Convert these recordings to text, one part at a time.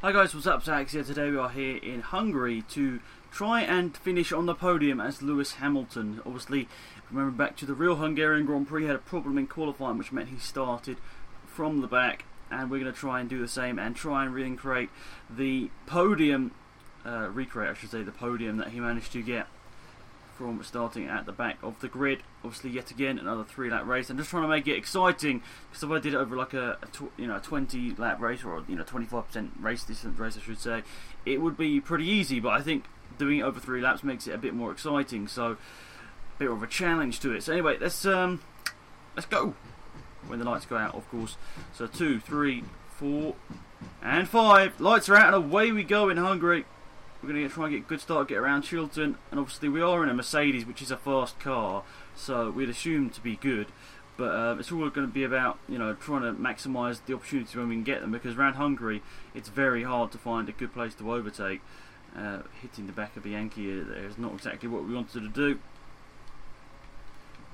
Hi guys, what's up? Alex here. Today we are here in Hungary to try and finish on the podium as Lewis Hamilton. Obviously, remember back to the real Hungarian Grand Prix, had a problem in qualifying which meant he started from the back, and we're going to try and do the same and try and recreate the podium, the podium that he managed to get from starting at the back of the grid. Obviously, yet again, another 3-lap race. I'm just trying to make it exciting, because if I did it over like a 20-lap race, or 25% race distance race, I should say, it would be pretty easy. But I think doing it over 3 laps makes it a bit more exciting, so a bit more of a challenge to it. So anyway, let's go when the lights go out, of course. So 2, 3, 4, and 5. Lights are out, and away we go in Hungary. We're going to try and get a good start, get around Chilton, and obviously we are in a Mercedes, which is a fast car, so we'd assume to be good. But it's all going to be about trying to maximise the opportunities when we can get them, because around Hungary it's very hard to find a good place to overtake. Hitting the back of Bianchi is not exactly what we wanted to do.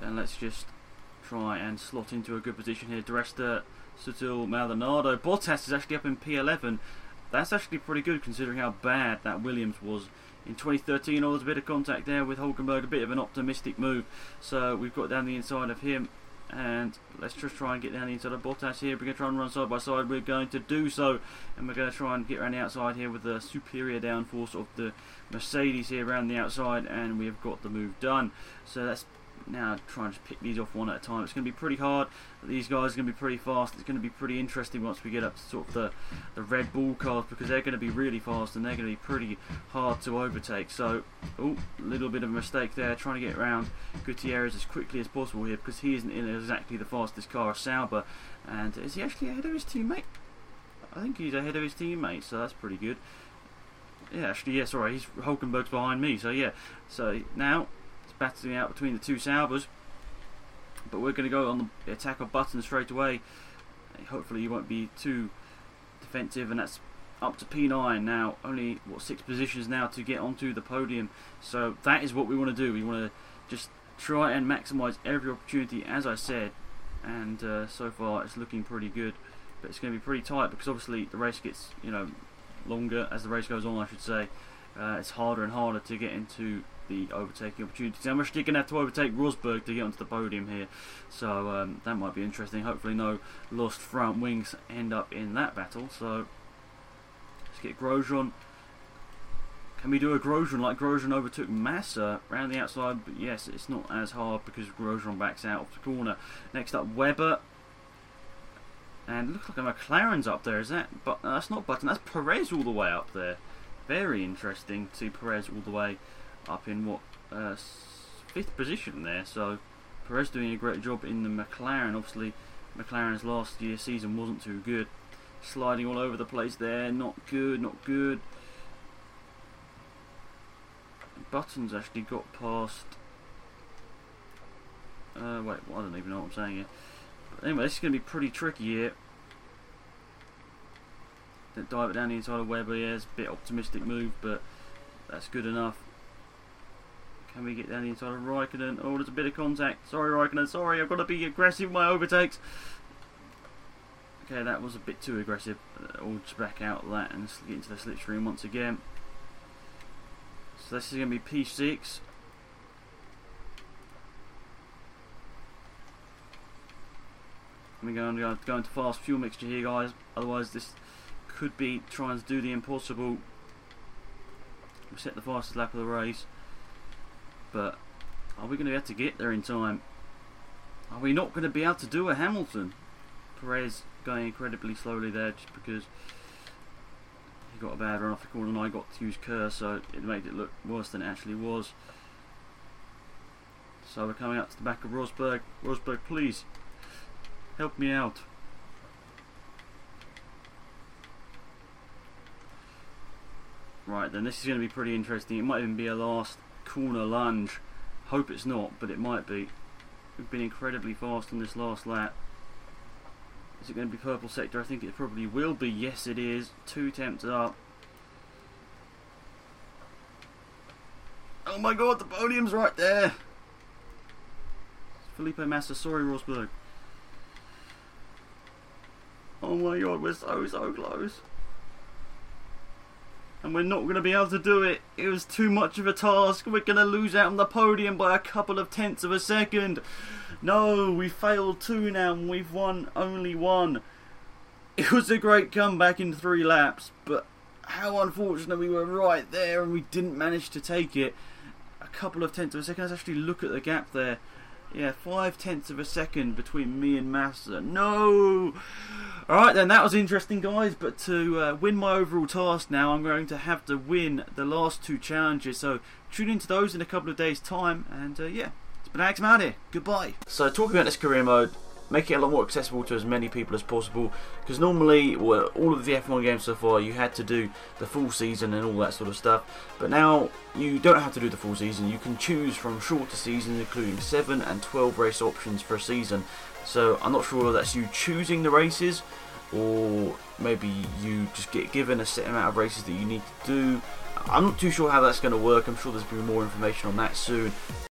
And let's just try and slot into a good position here. Dresta, Sutil, Maldonado. Bottas is actually up in P11. That's actually pretty good considering how bad that Williams was in 2013. There was a bit of contact there with Hulkenberg, a bit of an optimistic move. So we've got down the inside of him, and let's just try and get down the inside of Bottas here. We're going to try and run side by side. We're going to do so, and we're going to try and get around the outside here with the superior downforce of the Mercedes here around the outside, and we've got the move done. So let's now try and just pick these off one at a time. It's going to be pretty hard. These guys are going to be pretty fast. It's going to be pretty interesting once we get up to sort of the Red Bull cars, because they're going to be really fast and they're going to be pretty hard to overtake. So, a little bit of a mistake there, trying to get around Gutierrez as quickly as possible here, because he isn't in exactly the fastest car, Sauber. And is he actually ahead of his teammate? I think he's ahead of his teammate, so that's pretty good. Yeah, actually, yeah, sorry, Hulkenberg's behind me, so yeah. So now battling out between the two Saubers, but we're going to go on the attack of Button straight away. Hopefully you won't be too defensive, and that's up to P9 now. Only 6 positions now to get onto the podium, so that is what we want to do. We want to just try and maximise every opportunity, as I said, and so far it's looking pretty good, but it's going to be pretty tight, because obviously the race gets longer as the race goes on, I should say. It's harder and harder to get into the overtaking opportunities. I'm actually going to have to overtake Rosberg to get onto the podium here, so that might be interesting. Hopefully no lost front wings end up in that battle. So let's get Grosjean. Can we do a Grosjean like Grosjean overtook Massa around the outside? But yes, it's not as hard because Grosjean backs out of the corner. Next up, Webber. And it looks like a McLaren's up there. Is that? But that's not Button. That's Perez all the way up there. Very interesting to see Perez all the way up in 5th position there. So Perez doing a great job in the McLaren. Obviously McLaren's last year's season wasn't too good. Sliding all over the place there. Not good, not good. Button's actually got past wait, well, I don't even know what I'm saying here. But anyway, this is going to be pretty tricky here. Dive it down the inside of Webber. Yeah, it's a bit optimistic move, but that's good enough. Can we get down the inside of Raikkonen? Oh, there's a bit of contact. Sorry, Raikkonen. Sorry, I've got to be aggressive with my overtakes. Okay, that was a bit too aggressive. All just back out of that and get into the slipstream once again. So this is going to be P6. I'm going to go into fast fuel mixture here, guys. Otherwise, this could be trying to do the impossible. We set the fastest lap of the race, but are we going to be able to get there in time? Are we not going to be able to do a Hamilton? Perez going incredibly slowly there just because he got a bad run off the corner and I got to use Kerr, so it made it look worse than it actually was. So we're coming up to the back of Rosberg. Rosberg, please help me out. Right then, this is going to be pretty interesting. It might even be a last corner lunge. Hope it's not, but it might be. We've been incredibly fast on this last lap. Is it going to be purple sector? I think it probably will be. Yes, it is. 2 attempts up. Oh my god, the podium's right there. Felipe Massa, sorry Rosberg. Oh my god, we're so close. and we're not going to be able to do it. It was too much of a task. We're going to lose out on the podium by a couple of tenths of a second. No, we failed 2 now and we've won only 1. It was a great comeback in 3 laps, but how unfortunate we were right there and we didn't manage to take it. A couple of tenths of a second. Let's actually look at the gap there. Yeah, 5 tenths of a second between me and Massa. No! Alright then, that was interesting, guys, but to win my overall task now, I'm going to have to win the last 2 challenges, so tune into those in a couple of days' time, and yeah, it's been Alex, I'm out here. Goodbye. So talking about this career mode, make it a lot more accessible to as many people as possible, because normally, well, all of the F1 games so far, you had to do the full season and all that sort of stuff, but now you don't have to do the full season. You can choose from shorter seasons, including 7 and 12 race options for a season. So I'm not sure whether that's you choosing the races, or maybe you just get given a set amount of races that you need to do. I'm not too sure how that's going to work. I'm sure there's going to be more information on that soon.